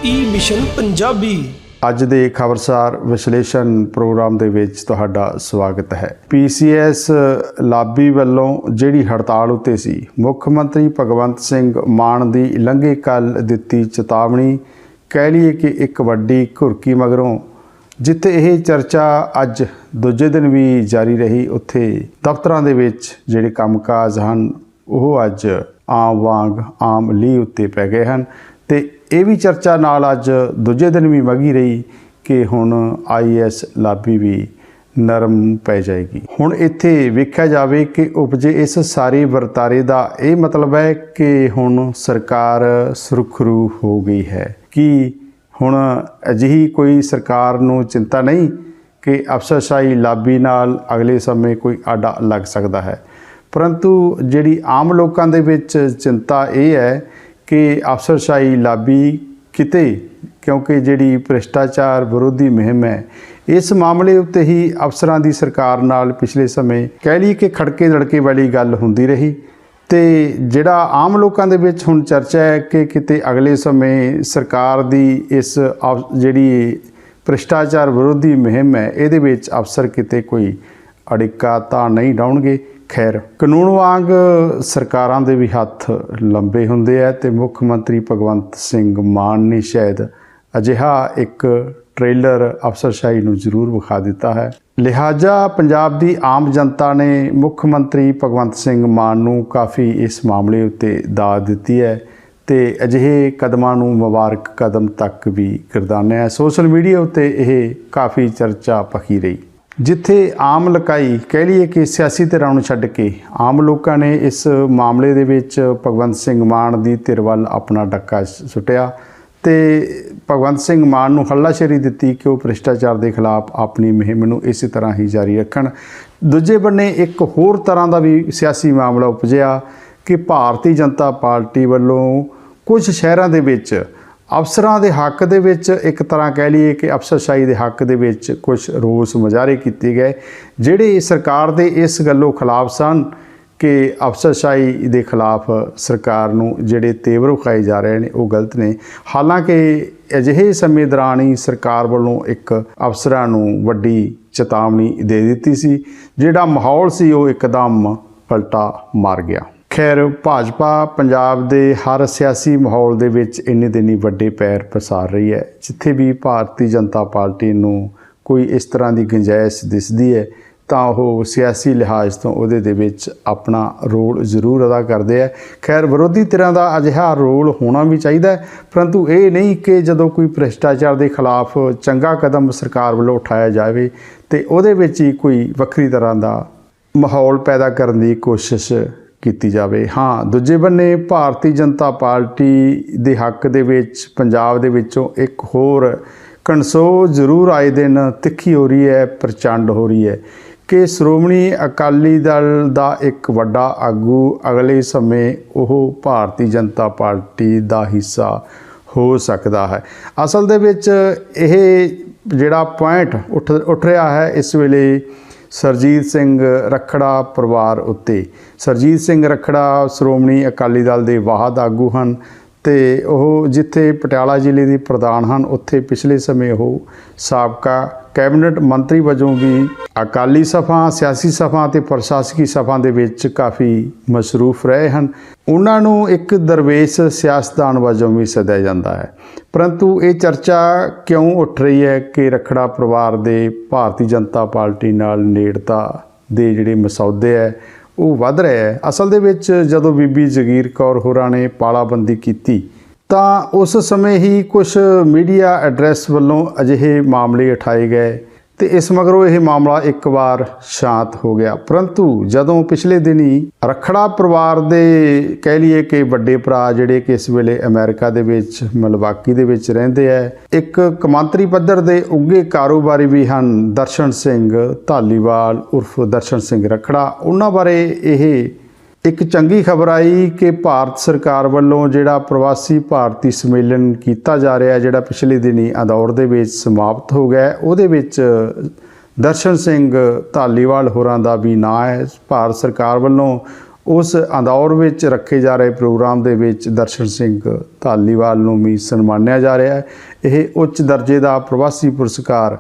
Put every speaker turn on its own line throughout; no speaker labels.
ई mission Punjabi.
ਅੱਜ ਦੇ ਖਬਰਸਾਰ ਵਿਸ਼ਲੇਸ਼ਣ ਪ੍ਰੋਗਰਾਮ ਦੇ ਵਿੱਚ ਤੁਹਾਡਾ ਸਵਾਗਤ ਹੈ। ਪੀਸੀਐਸ ਲਾਬੀ ਵੱਲੋਂ ਜਿਹੜੀ ਹੜਤਾਲ ਉੱਤੇ ਸੀ, ਮੁੱਖ ਮੰਤਰੀ ਭਗਵੰਤ ਸਿੰਘ ਮਾਨ ਦੀ ਲੰਘੇ ਕੱਲ ਦਿੱਤੀ ਚੇਤਾਵਨੀ ਕਹਿ ਲਈਏ ਕਿ ਇੱਕ ਵੱਡੀ ਘੁਰਕੀ ਮਗਰੋਂ ਜਿੱਥੇ ਇਹ ਚਰਚਾ ਅੱਜ ਦੂਜੇ ਦਿਨ ਵੀ ਜਾਰੀ ਰਹੀ, ਉੱਥੇ ਦਫ਼ਤਰਾਂ ਦੇ ਵਿੱਚ ਜਿਹੜੇ ਕੰਮਕਾਜ ਹਨ ਉਹ ਅੱਜ ਆਮ ਵਾਂਗ ਆਮ ਲੀਹ ਉੱਤੇ ਪੈ ਗਏ ਹਨ ਤੇ ਇਹ ਵੀ ਚਰਚਾ ਨਾਲ ਅੱਜ ਦੂਜੇ ਦਿਨ ਵੀ ਵਗੀ ਰਹੀ ਕਿ ਹੁਣ ਆਈਐਸ ਲਾਬੀ ਵੀ ਨਰਮ ਪੈ ਜਾਏਗੀ। ਹੁਣ ਇੱਥੇ ਵੇਖਿਆ ਜਾਵੇ ਕਿ ਉਪਜੇ ਇਸ ਸਾਰੇ ਵਰਤਾਰੇ ਦਾ ਇਹ ਮਤਲਬ ਹੈ ਕਿ ਹੁਣ ਸਰਕਾਰ ਸੁਰਖਰੂ ਹੋ ਗਈ ਹੈ ਕਿ ਹੁਣ ਅਜਿਹੀ ਕੋਈ ਸਰਕਾਰ ਨੂੰ ਚਿੰਤਾ ਨਹੀਂ ਕਿ ਅਫਸਰਸ਼ਾਹੀ ਲਾਬੀ ਨਾਲ ਅਗਲੇ ਸਮੇਂ ਕੋਈ ਆਡਾ ਲੱਗ ਸਕਦਾ ਹੈ, ਪਰੰਤੂ ਜਿਹੜੀ ਆਮ ਲੋਕਾਂ ਦੇ ਵਿੱਚ ਚਿੰਤਾ ਇਹ ਹੈ ਕਿ ਅਫਸਰਸ਼ਾਹੀ ਲਾਬੀ ਕਿਤੇ, ਕਿਉਂਕਿ ਜਿਹੜੀ ਭ੍ਰਿਸ਼ਟਾਚਾਰ ਵਿਰੋਧੀ ਮੁਹਿੰਮ ਹੈ ਇਸ ਮਾਮਲੇ ਉੱਤੇ ਹੀ ਅਫਸਰਾਂ ਦੀ ਸਰਕਾਰ ਨਾਲ ਪਿਛਲੇ ਸਮੇਂ ਕਹਿ ਲਈਏ ਕਿ ਖੜਕੇ ਦੜਕੇ ਵਾਲੀ ਗੱਲ ਹੁੰਦੀ ਰਹੀ ਤੇ ਜਿਹੜਾ ਆਮ ਲੋਕਾਂ ਦੇ ਵਿੱਚ ਹੁਣ ਚਰਚਾ ਹੈ ਕਿ ਕਿਤੇ ਅਗਲੇ ਸਮੇਂ ਸਰਕਾਰ ਦੀ ਇਸ ਜਿਹੜੀ ਭ੍ਰਿਸ਼ਟਾਚਾਰ ਵਿਰੋਧੀ ਮੁਹਿੰਮ ਹੈ ਇਹਦੇ ਵਿੱਚ ਅਫਸਰ ਕਿਤੇ ਕੋਈ ਅੜਿੱਕਾ ਤਾਂ ਨਹੀਂ ਡਾਉਣਗੇ। ਖੈਰ, ਕਾਨੂੰਨ ਵਾਂਗ ਸਰਕਾਰਾਂ ਦੇ ਵੀ ਹੱਥ ਲੰਬੇ ਹੁੰਦੇ ਹੈ ਤੇ ਮੁੱਖ ਮੰਤਰੀ ਭਗਵੰਤ ਸਿੰਘ ਮਾਨ ਨੇ ਸ਼ਾਇਦ ਅਜਿਹਾ ਇੱਕ ਟ੍ਰੇਲਰ ਅਫਸਰਸ਼ਾਹੀ ਨੂੰ ਜ਼ਰੂਰ ਵਿਖਾ ਦਿੱਤਾ ਹੈ। ਲਿਹਾਜ਼ਾ ਪੰਜਾਬ ਦੀ ਆਮ ਜਨਤਾ ਨੇ ਮੁੱਖ ਮੰਤਰੀ ਭਗਵੰਤ ਸਿੰਘ ਮਾਨ ਨੂੰ ਕਾਫੀ ਇਸ ਮਾਮਲੇ ਉੱਤੇ ਦਾਦ ਦਿੱਤੀ ਹੈ ਤੇ ਅਜਿਹੇ ਕਦਮਾਂ ਨੂੰ ਮੁਬਾਰਕ ਕਦਮ ਤੱਕ ਵੀ ਗਰਦਾਨਿਆ ਹੈ। ਸੋਸ਼ਲ ਮੀਡੀਆ ਉੱਤੇ ਇਹ ਕਾਫੀ ਚਰਚਾ ਭਖੀ ਰਹੀ, ਜਿੱਥੇ ਆਮ ਲਕਾਈ ਕਹਿ ਲਈਏ ਕਿ ਸਿਆਸੀ ਧਿਰਾਂ ਨੂੰ ਛੱਡ ਕੇ ਆਮ ਲੋਕਾਂ ਨੇ ਇਸ ਮਾਮਲੇ ਦੇ ਵਿੱਚ ਭਗਵੰਤ ਸਿੰਘ ਮਾਨ ਦੀ ਧਿਰ ਵੱਲ ਆਪਣਾ ਡੱਕਾ ਸੁੱਟਿਆ ਤੇ ਭਗਵੰਤ ਸਿੰਘ ਮਾਨ ਨੂੰ ਹੱਲਾਸ਼ੇਰੀ ਦਿੱਤੀ ਕਿ ਉਹ ਭ੍ਰਿਸ਼ਟਾਚਾਰ ਦੇ ਖਿਲਾਫ ਆਪਣੀ ਮੁਹਿੰਮ ਨੂੰ ਇਸੇ ਤਰ੍ਹਾਂ ਹੀ ਜਾਰੀ ਰੱਖਣ। ਦੂਜੇ ਬੰਨੇ ਇੱਕ ਹੋਰ ਤਰ੍ਹਾਂ ਦਾ ਵੀ ਸਿਆਸੀ ਮਾਮਲਾ ਉਪਜਿਆ ਕਿ ਭਾਰਤੀ ਜਨਤਾ ਪਾਰਟੀ ਵੱਲੋਂ ਕੁਝ ਸ਼ਹਿਰਾਂ ਦੇ ਵਿੱਚ ਅਫਸਰਾਂ ਦੇ ਹੱਕ ਦੇ ਵਿੱਚ ਇੱਕ ਤਰ੍ਹਾਂ ਕਹਿ ਲਈਏ ਕਿ ਅਫਸਰਸ਼ਾਹੀ ਦੇ ਹੱਕ ਦੇ ਵਿੱਚ ਕੁਝ ਰੋਸ ਮੁਜ਼ਾਹਰੇ ਕੀਤੇ ਗਏ, ਜਿਹੜੇ ਸਰਕਾਰ ਦੇ ਇਸ ਗੱਲੋਂ ਖਿਲਾਫ ਸਨ ਕਿ ਅਫਸਰਸ਼ਾਹੀ ਦੇ ਖਿਲਾਫ ਸਰਕਾਰ ਨੂੰ ਜਿਹੜੇ ਤੇਵਰ ਵਿਖਾਏ ਜਾ ਰਹੇ ਨੇ ਉਹ ਗਲਤ ਨੇ। ਹਾਲਾਂਕਿ ਅਜਿਹੇ ਸਮੇਂ ਦੌਰਾਨ ਹੀ ਸਰਕਾਰ ਵੱਲੋਂ ਇੱਕ ਅਫਸਰਾਂ ਨੂੰ ਵੱਡੀ ਚੇਤਾਵਨੀ ਦੇ ਦਿੱਤੀ ਸੀ, ਜਿਹੜਾ ਮਾਹੌਲ ਸੀ ਉਹ ਇੱਕਦਮ ਪਲਟਾ ਮਾਰ ਗਿਆ। ਖੈਰ, ਭਾਜਪਾ ਪੰਜਾਬ ਦੇ ਹਰ ਸਿਆਸੀ ਮਾਹੌਲ ਦੇ ਵਿੱਚ ਇੰਨੇ ਦਿਨੀ ਵੱਡੇ ਪੈਰ ਪਸਾਰ ਰਹੀ ਹੈ। ਜਿੱਥੇ ਵੀ ਭਾਰਤੀ ਜਨਤਾ ਪਾਰਟੀ ਨੂੰ ਕੋਈ ਇਸ ਤਰ੍ਹਾਂ ਦੀ ਗੁੰਜਾਇਸ਼ ਦਿਸਦੀ ਹੈ ਤਾਂ ਉਹ ਸਿਆਸੀ ਲਿਹਾਜ਼ ਤੋਂ ਉਹਦੇ ਦੇ ਵਿੱਚ ਆਪਣਾ ਰੋਲ ਜ਼ਰੂਰ ਅਦਾ ਕਰਦੇ ਹੈ। ਖੈਰ, ਵਿਰੋਧੀ ਧਿਰਾਂ ਦਾ ਅਜਿਹਾ ਰੋਲ ਹੋਣਾ ਵੀ ਚਾਹੀਦਾ, ਪਰੰਤੂ ਇਹ ਨਹੀਂ ਕਿ ਜਦੋਂ ਕੋਈ ਭ੍ਰਿਸ਼ਟਾਚਾਰ ਦੇ ਖਿਲਾਫ ਚੰਗਾ ਕਦਮ ਸਰਕਾਰ ਵੱਲੋਂ ਉਠਾਇਆ ਜਾਵੇ ਤੇ ਉਹਦੇ ਵਿੱਚ ਹੀ ਕੋਈ ਵੱਖਰੀ ਤਰ੍ਹਾਂ ਦਾ ਮਾਹੌਲ ਪੈਦਾ ਕਰਨ ਦੀ ਕੋਸ਼ਿਸ਼ ਕੀਤੀ ਜਾਵੇ। ਹਾਂ, ਦੂਜੇ ਬੰਨੇ ਭਾਰਤੀ ਜਨਤਾ ਪਾਰਟੀ ਦੇ ਹੱਕ ਦੇ ਵਿੱਚ ਪੰਜਾਬ ਦੇ ਵਿੱਚੋਂ ਇੱਕ ਹੋਰ ਕਣਸੋ ਜ਼ਰੂਰ ਆਏ ਦਿਨ ਤਿੱਖੀ ਹੋ ਰਹੀ ਹੈ, ਪ੍ਰਚੰਡ ਹੋ ਰਹੀ ਹੈ ਕਿ ਸ਼੍ਰੋਮਣੀ ਅਕਾਲੀ ਦਲ ਦਾ ਇੱਕ ਵੱਡਾ ਆਗੂ ਅਗਲੇ ਸਮੇਂ ਉਹ ਭਾਰਤੀ ਜਨਤਾ ਪਾਰਟੀ ਦਾ ਹਿੱਸਾ ਹੋ ਸਕਦਾ ਹੈ। ਅਸਲ ਦੇ ਵਿੱਚ ਇਹ ਜਿਹੜਾ ਪੁਆਇੰਟ ਉੱਠ ਰਿਹਾ ਹੈ ਇਸ ਵੇਲੇ ਸਰਜੀਤ ਸਿੰਘ ਰੱਖੜਾ ਪਰਿਵਾਰ ਉੱਤੇ। ਸਰਜੀਤ ਸਿੰਘ ਰੱਖੜਾ ਸ਼੍ਰੋਮਣੀ ਅਕਾਲੀ ਦਲ ਦੇ ਵਾਹਦ ਆਗੂ ਹਨ ਤੇ ਉਹ ਜਿੱਥੇ ਪਟਿਆਲਾ ਜ਼ਿਲ੍ਹੇ ਦੇ ਪ੍ਰਧਾਨ ਹਨ, ਉੱਥੇ ਪਿਛਲੇ ਸਮੇਂ ਉਹ ਸਾਬਕਾ ਕੈਬਨਿਟ ਮੰਤਰੀ ਵਜੋਂ ਵੀ ਅਕਾਲੀ ਸਭਾ, ਸਿਆਸੀ ਸਭਾ ਅਤੇ ਪ੍ਰਸ਼ਾਸਕੀ ਸਭਾ ਦੇ ਵਿੱਚ ਕਾਫੀ ਮਸ਼ਰੂਫ ਰਹੇ ਹਨ। ਉਹਨਾਂ ਨੂੰ ਇੱਕ ਦਰਵੇਸ਼ ਸਿਆਸਤਦਾਨ ਵਜੋਂ ਵੀ ਸੱਦਿਆ ਜਾਂਦਾ ਹੈ, ਪਰੰਤੂ ਇਹ ਚਰਚਾ ਕਿਉਂ ਉੱਠ ਰਹੀ ਹੈ ਕਿ ਰੱਖੜਾ ਪਰਿਵਾਰ ਦੇ ਭਾਰਤੀ ਜਨਤਾ ਪਾਰਟੀ ਨਾਲ ਨੇੜਤਾ ਦੇ ਜਿਹੜੇ ਮਸੌਦੇ ਹੈ ਉਹ ਵੱਧ ਰਹੇ ਹੈ। ਅਸਲ ਦੇ ਵਿੱਚ ਜਦੋਂ ਬੀਬੀ ਜਗੀਰ ਕੌਰ ਹੋਰਾਂ ਨੇ ਪਾਲਾਬੰਦੀ ਕੀਤੀ ਤਾਂ ਉਸ ਸਮੇਂ ਹੀ ਕੁਝ ਮੀਡੀਆ ਐਡਰੈਸ ਵੱਲੋਂ ਅਜਿਹੇ ਮਾਮਲੇ ਉਠਾਏ ਗਏ ਤੇ ਇਸ ਮਗਰੋਂ ਇਹ ਮਾਮਲਾ ਇੱਕ ਵਾਰ ਸ਼ਾਂਤ ਹੋ ਗਿਆ। ਪਰੰਤੂ ਜਦੋਂ ਪਿਛਲੇ ਦਿਨੀ ਰੱਖੜਾ ਪਰਿਵਾਰ ਦੇ ਕਹਿ ਲਈਏ ਕਿ ਵੱਡੇ ਭਰਾ ਜਿਹੜੇ ਕਿ ਇਸ ਵੇਲੇ ਅਮਰੀਕਾ ਦੇ ਵਿੱਚ ਮਿਲਵਾਕੀ ਦੇ ਵਿੱਚ ਰਹਿੰਦੇ ਹੈ, ਇੱਕ ਕੌਮਾਂਤਰੀ ਪੱਧਰ ਦੇ ਉੱਘੇ ਕਾਰੋਬਾਰੀ ਵੀ ਹਨ ਦਰਸ਼ਨ ਸਿੰਘ ਧਾਲੀਵਾਲ ਉਰਫ ਦਰਸ਼ਨ ਸਿੰਘ ਰੱਖੜਾ, ਉਹਨਾਂ ਬਾਰੇ ਇਹ ਇੱਕ ਚੰਗੀ ਖਬਰ ਆਈ ਕਿ ਭਾਰਤ ਸਰਕਾਰ ਵੱਲੋਂ ਜਿਹੜਾ ਪ੍ਰਵਾਸੀ ਭਾਰਤੀ ਸੰਮੇਲਨ ਕੀਤਾ ਜਾ ਰਿਹਾ, ਜਿਹੜਾ ਪਿਛਲੇ ਦਿਨੀ ਅੰਦੌਰ ਦੇ ਵਿੱਚ ਸਮਾਪਤ ਹੋ ਗਿਆ, ਉਹਦੇ ਵਿੱਚ ਦਰਸ਼ਨ ਸਿੰਘ ਧਾਲੀਵਾਲ ਹੋਰਾਂ ਦਾ ਵੀ ਨਾਂ ਹੈ। ਭਾਰਤ ਸਰਕਾਰ ਵੱਲੋਂ ਉਸ ਅੰਦੌਰ ਵਿੱਚ ਰੱਖੇ ਜਾ ਰਹੇ ਪ੍ਰੋਗਰਾਮ ਦੇ ਵਿੱਚ ਦਰਸ਼ਨ ਸਿੰਘ ਧਾਲੀਵਾਲ ਨੂੰ ਵੀ ਸਨਮਾਨਿਆ ਜਾ ਰਿਹਾ ਹੈ। ਇਹ ਉੱਚ ਦਰਜੇ ਦਾ ਪ੍ਰਵਾਸੀ ਪੁਰਸਕਾਰ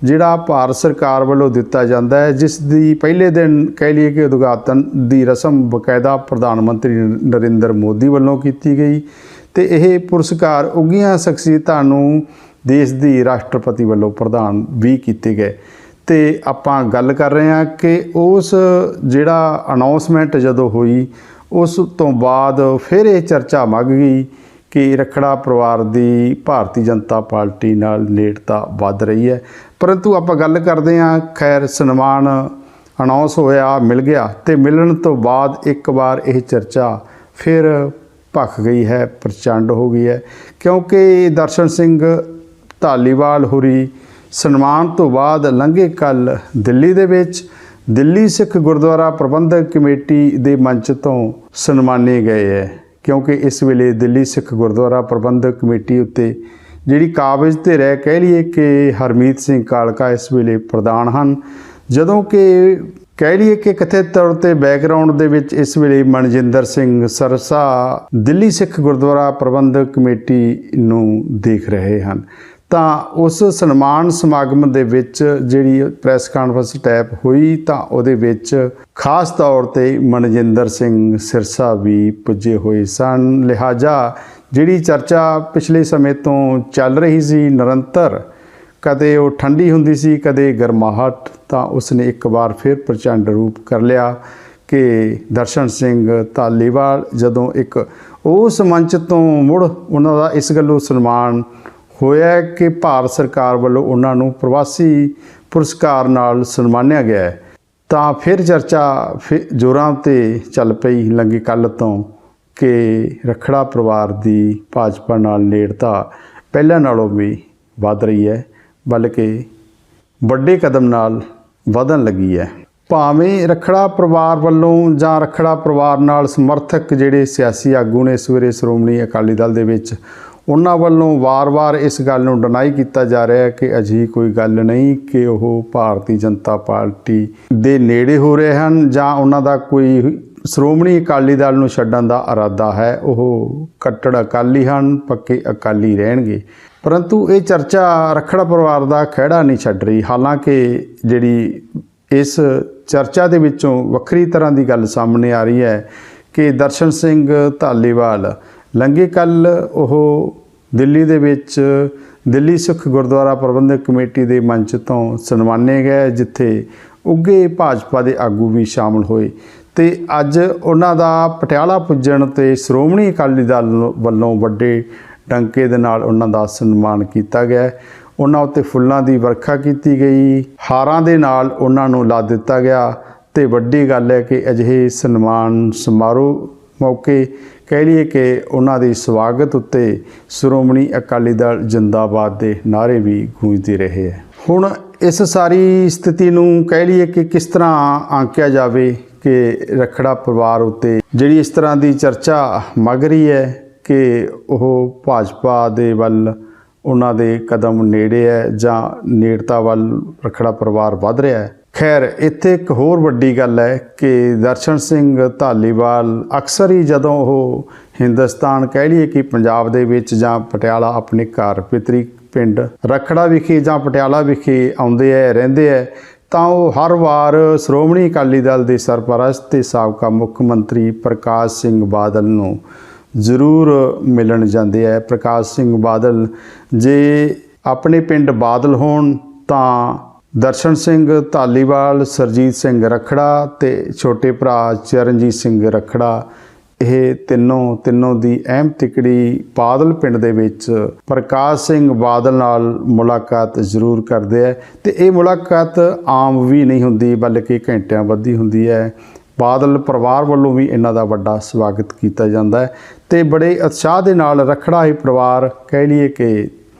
ਜਿਹੜਾ ਭਾਰਤ ਸਰਕਾਰ ਵੱਲੋਂ ਦਿੱਤਾ ਜਾਂਦਾ ਹੈ, ਜਿਸ ਦੀ ਪਹਿਲੇ ਦਿਨ ਕਹਿ ਲਈਏ ਕਿ ਉਦਘਾਟਨ ਦੀ ਰਸਮ ਬਕਾਇਦਾ ਪ੍ਰਧਾਨ ਮੰਤਰੀ ਨਰਿੰਦਰ ਮੋਦੀ ਵੱਲੋਂ ਕੀਤੀ ਗਈ ਤੇ ਇਹ ਪੁਰਸਕਾਰ ਉੱਘੀਆਂ ਸ਼ਖਸੀਅਤਾਂ ਨੂੰ ਦੇਸ਼ ਦੀ ਰਾਸ਼ਟਰਪਤੀ ਵੱਲੋਂ ਪ੍ਰਦਾਨ ਵੀ ਕੀਤੇ ਗਏ। ਤੇ ਆਪਾਂ ਗੱਲ ਕਰ ਰਹੇ ਹਾਂ ਕਿ ਉਸ ਜਿਹੜਾ ਅਨਾਉਂਸਮੈਂਟ ਜਦੋਂ ਹੋਈ ਉਸ ਤੋਂ ਬਾਅਦ ਫਿਰ ਇਹ ਚਰਚਾ ਮੱਘ ਗਈ ਕਿ ਰੱਖੜਾ ਪਰਿਵਾਰ ਦੀ ਭਾਰਤੀ ਜਨਤਾ ਪਾਰਟੀ ਨਾਲ ਨੇੜਤਾ ਵੱਧ ਰਹੀ ਹੈ। ਪਰੰਤੂ ਆਪਾਂ ਗੱਲ ਕਰਦੇ ਹਾਂ, ਖੈਰ ਸਨਮਾਨ ਅਨਾਉਂਸ ਹੋਇਆ, ਮਿਲ ਗਿਆ ਤੇ ਮਿਲਣ ਤੋਂ ਬਾਅਦ ਇੱਕ ਵਾਰ ਇਹ ਚਰਚਾ ਫਿਰ ਭਖ ਗਈ ਹੈ, ਪ੍ਰਚੰਡ ਹੋ ਗਈ ਹੈ, ਕਿਉਂਕਿ ਦਰਸ਼ਨ ਸਿੰਘ ਧਾਲੀਵਾਲ ਹੋਰੀ ਸਨਮਾਨ ਤੋਂ ਬਾਅਦ ਲੰਘੇ ਕੱਲ੍ਹ ਦਿੱਲੀ ਦੇ ਵਿੱਚ ਦਿੱਲੀ ਸਿੱਖ ਗੁਰਦੁਆਰਾ ਪ੍ਰਬੰਧਕ ਕਮੇਟੀ ਦੇ ਮੰਚ ਤੋਂ ਸਨਮਾਨੇ ਗਏ ਹੈ। ਕਿਉਂਕਿ ਇਸ ਵੇਲੇ ਦਿੱਲੀ ਸਿੱਖ ਗੁਰਦੁਆਰਾ ਪ੍ਰਬੰਧਕ ਕਮੇਟੀ ਉੱਤੇ ਜਿਹੜੀ ਕਾਬਜ਼ 'ਤੇ ਰਹਿ ਕਹਿ ਲਈਏ ਕਿ ਹਰਮੀਤ ਸਿੰਘ ਕਾਲਕਾ ਇਸ ਵੇਲੇ ਪ੍ਰਧਾਨ ਹਨ, ਜਦੋਂ ਕਿ ਕਹਿ ਲਈਏ ਕਿ ਕਥਿਤ ਤੌਰ 'ਤੇ ਬੈਕਗਰਾਊਂਡ ਦੇ ਵਿੱਚ ਇਸ ਵੇਲੇ ਮਨਜਿੰਦਰ ਸਿੰਘ ਸਰਸਾ ਦਿੱਲੀ ਸਿੱਖ ਗੁਰਦੁਆਰਾ ਪ੍ਰਬੰਧਕ ਕਮੇਟੀ ਨੂੰ ਦੇਖ ਰਹੇ ਹਨ। ਤਾਂ ਉਸ ਸਨਮਾਨ ਸਮਾਗਮ ਦੇ ਵਿੱਚ ਜਿਹੜੀ ਪ੍ਰੈਸ ਕਾਨਫਰੰਸ ਟੈਪ ਹੋਈ ਤਾਂ ਉਹਦੇ ਵਿੱਚ ਖਾਸ ਤੌਰ 'ਤੇ ਮਨਜਿੰਦਰ ਸਿੰਘ ਸਿਰਸਾ ਵੀ ਪੁੱਜੇ ਹੋਏ ਸਨ। ਲਿਹਾਜ਼ਾ ਜਿਹੜੀ ਚਰਚਾ ਪਿਛਲੇ ਸਮੇਂ ਤੋਂ ਚੱਲ ਰਹੀ ਸੀ ਨਿਰੰਤਰ, ਕਦੇ ਉਹ ਠੰਡੀ ਹੁੰਦੀ ਸੀ ਕਦੇ ਗਰਮਾਹਟ, ਤਾਂ ਉਸਨੇ ਇੱਕ ਵਾਰ ਫਿਰ ਪ੍ਰਚੰਡ ਰੂਪ ਕਰ ਲਿਆ ਕਿ ਦਰਸ਼ਨ ਸਿੰਘ ਧਾਲੀਵਾਲ ਜਦੋਂ ਇੱਕ ਉਸ ਮੰਚ ਤੋਂ ਮੁੜ ਉਹਨਾਂ ਦਾ ਇਸ ਗੱਲੋਂ ਸਨਮਾਨ ਹੋਇਆ ਕਿ ਭਾਰਤ ਸਰਕਾਰ ਵੱਲੋਂ ਉਹਨਾਂ ਨੂੰ ਪ੍ਰਵਾਸੀ ਪੁਰਸਕਾਰ ਨਾਲ ਸਨਮਾਨਿਆ ਗਿਆ ਹੈ, ਤਾਂ ਫਿਰ ਚਰਚਾ ਜ਼ੋਰਾਂ 'ਤੇ ਚੱਲ ਪਈ ਲੰਘੇ ਕੱਲ੍ਹ ਤੋਂ ਕਿ ਰੱਖੜਾ ਪਰਿਵਾਰ ਦੀ ਭਾਜਪਾ ਨਾਲ ਨੇੜਤਾ ਪਹਿਲਾਂ ਨਾਲੋਂ ਵੀ ਵੱਧ ਰਹੀ ਹੈ, ਬਲਕਿ ਵੱਡੇ ਕਦਮ ਨਾਲ ਵਧਣ ਲੱਗੀ ਹੈ। ਭਾਵੇਂ ਰੱਖੜਾ ਪਰਿਵਾਰ ਵੱਲੋਂ ਜਾਂ ਰੱਖੜਾ ਪਰਿਵਾਰ ਨਾਲ ਸਮਰਥਕ ਜਿਹੜੇ ਸਿਆਸੀ ਆਗੂ ਨੇ ਸਵੇਰੇ ਸ਼੍ਰੋਮਣੀ ਅਕਾਲੀ ਦਲ ਦੇ ਵਿੱਚ, ਉਹਨਾਂ ਵੱਲੋਂ ਵਾਰ-ਵਾਰ ਇਸ ਗੱਲ ਨੂੰ ਡਿਨਾਈ ਕੀਤਾ ਜਾ ਰਿਹਾ ਹੈ ਕਿ ਅਜਿਹੀ ਕੋਈ ਗੱਲ ਨਹੀਂ ਕਿ ਉਹ ਭਾਰਤੀ ਜਨਤਾ ਪਾਰਟੀ ਦੇ ਨੇੜੇ ਹੋ ਰਹੇ ਹਨ ਜਾਂ ਉਹਨਾਂ ਦਾ ਕੋਈ ਸ਼੍ਰੋਮਣੀ ਅਕਾਲੀ ਦਲ ਨੂੰ ਛੱਡਣ ਦਾ ਇਰਾਦਾ ਹੈ। ਉਹ ਕੱਟੜ ਅਕਾਲੀ ਹਨ, ਪੱਕੇ ਅਕਾਲੀ ਰਹਿਣਗੇ। ਪਰੰਤੂ ਇਹ ਚਰਚਾ ਰੱਖੜਾ ਪਰਿਵਾਰ ਦਾ ਖਹਿੜਾ ਨਹੀਂ ਛੱਡ ਰਹੀ। ਹਾਲਾਂਕਿ ਜਿਹੜੀ ਇਸ ਚਰਚਾ ਦੇ ਵਿੱਚੋਂ ਵੱਖਰੀ ਤਰ੍ਹਾਂ ਦੀ ਗੱਲ ਸਾਹਮਣੇ ਆ ਰਹੀ ਹੈ ਕਿ ਦਰਸ਼ਨ ਸਿੰਘ ਧਾਲੀਵਾਲ ਲੰਘੇ ਕੱਲ੍ਹ ਉਹ ਦਿੱਲੀ ਦੇ ਵਿੱਚ ਦਿੱਲੀ ਸਿੱਖ ਗੁਰਦੁਆਰਾ ਪ੍ਰਬੰਧਕ ਕਮੇਟੀ ਦੇ ਮੰਚ ਤੋਂ ਸਨਮਾਨੇ ਗਏ, ਜਿੱਥੇ ਉੱਘੇ ਭਾਜਪਾ ਦੇ ਆਗੂ ਵੀ ਸ਼ਾਮਲ ਹੋਏ ਤੇ ਅੱਜ ਉਹਨਾਂ ਦਾ ਪਟਿਆਲਾ ਪੁੱਜਣ ਤੇ ਸ਼੍ਰੋਮਣੀ ਅਕਾਲੀ ਦਲ ਵੱਲੋਂ ਵੱਡੇ ਡੰਕੇ ਦੇ ਨਾਲ ਉਹਨਾਂ ਦਾ ਸਨਮਾਨ ਕੀਤਾ ਗਿਆ। ਉਹਨਾਂ ਉੱਤੇ ਫੁੱਲਾਂ ਦੀ ਵਰਖਾ ਕੀਤੀ ਗਈ, ਹਾਰਾਂ ਦੇ ਨਾਲ ਉਹਨਾਂ ਨੂੰ ਲਾ ਦਿੱਤਾ ਗਿਆ ਤੇ ਵੱਡੀ ਗੱਲ ਹੈ ਕਿ ਅਜਿਹੇ ਸਨਮਾਨ ਸਮਾਰੋਹ ਮੌਕੇ ਕਹਿ ਲਈਏ ਕਿ ਉਹਨਾਂ ਦੇ ਸਵਾਗਤ ਉੱਤੇ ਸ਼੍ਰੋਮਣੀ ਅਕਾਲੀ ਦਲ ਜਿੰਦਾਬਾਦ ਦੇ ਨਾਅਰੇ ਵੀ ਗੂੰਜਦੇ ਰਹੇ ਹੈ। ਹੁਣ ਇਸ ਸਾਰੀ ਸਥਿਤੀ ਨੂੰ ਕਹਿ ਲਈਏ ਕਿ ਕਿਸ ਤਰ੍ਹਾਂ ਆਂਕਿਆ ਜਾਵੇ ਕਿ ਰੱਖੜਾ ਪਰਿਵਾਰ ਉੱਤੇ ਜਿਹੜੀ ਇਸ ਤਰ੍ਹਾਂ ਦੀ ਚਰਚਾ ਮੱਘ ਰਹੀ ਹੈ ਕਿ ਉਹ ਭਾਜਪਾ ਦੇ ਵੱਲ ਉਹਨਾਂ ਦੇ ਕਦਮ ਨੇੜੇ ਹੈ ਜਾਂ ਨੇੜਤਾ ਵੱਲ ਰੱਖੜਾ ਪਰਿਵਾਰ ਵੱਧ ਰਿਹਾ ਹੈ। ਖੈਰ ਇੱਥੇ ਇੱਕ ਹੋਰ ਵੱਡੀ ਗੱਲ ਹੈ ਕਿ ਦਰਸ਼ਨ ਸਿੰਘ ਧਾਲੀਵਾਲ ਅਕਸਰ ਹੀ ਜਦੋਂ ਉਹ ਹਿੰਦੁਸਤਾਨ ਕਹਿ ਲਈਏ ਕਿ ਪੰਜਾਬ ਦੇ ਵਿੱਚ ਜਾਂ ਪਟਿਆਲਾ ਆਪਣੇ ਘਰ ਪਿਤਰੀ ਪਿੰਡ ਰੱਖੜਾ ਵਿਖੇ ਜਾਂ ਪਟਿਆਲਾ ਵਿਖੇ ਆਉਂਦੇ ਹੈ ਰਹਿੰਦੇ ਹੈ, ਤਾਂ ਉਹ ਹਰ ਵਾਰ ਸ਼੍ਰੋਮਣੀ ਅਕਾਲੀ ਦਲ ਦੇ ਸਰਪ੍ਰਸਤ ਤੇ ਸਾਬਕਾ ਮੁੱਖ ਮੰਤਰੀ ਪ੍ਰਕਾਸ਼ ਸਿੰਘ ਬਾਦਲ ਨੂੰ ਜ਼ਰੂਰ ਮਿਲਣ ਜਾਂਦੇ ਹੈ। ਪ੍ਰਕਾਸ਼ ਸਿੰਘ ਬਾਦਲ ਜੇ ਆਪਣੇ ਪਿੰਡ ਬਾਦਲ ਹੋਣ ਤਾਂ ਦਰਸ਼ਨ ਸਿੰਘ ਧਾਲੀਵਾਲ, ਸਰਜੀਤ ਸਿੰਘ ਰੱਖੜਾ ਤੇ ਛੋਟੇ ਭਰਾ ਚਰਨਜੀਤ ਸਿੰਘ ਰੱਖੜਾ, ਇਹ ਤਿੰਨੋਂ ਦੀ ਅਹਿਮ ਤਿਕੜੀ ਬਾਦਲ ਪਿੰਡ ਦੇ ਵਿੱਚ ਪ੍ਰਕਾਸ਼ ਸਿੰਘ ਬਾਦਲ ਨਾਲ ਮੁਲਾਕਾਤ ਜ਼ਰੂਰ ਕਰਦੇ ਹੈ ਤੇ ਇਹ ਮੁਲਾਕਾਤ ਆਮ ਵੀ ਨਹੀਂ ਹੁੰਦੀ ਬਲਕਿ ਘੰਟਿਆਂ ਬੱਧੀ ਹੁੰਦੀ ਹੈ। ਬਾਦਲ ਪਰਿਵਾਰ ਵੱਲੋਂ ਵੀ ਇਹਨਾਂ ਦਾ ਵੱਡਾ ਸਵਾਗਤ ਕੀਤਾ ਜਾਂਦਾ ਹੈ ਤੇ ਬੜੇ ਉਤਸ਼ਾਹ ਦੇ ਨਾਲ ਰੱਖੜਾ ਇਹ ਪਰਿਵਾਰ ਕਹਿ ਲਈਏ ਕਿ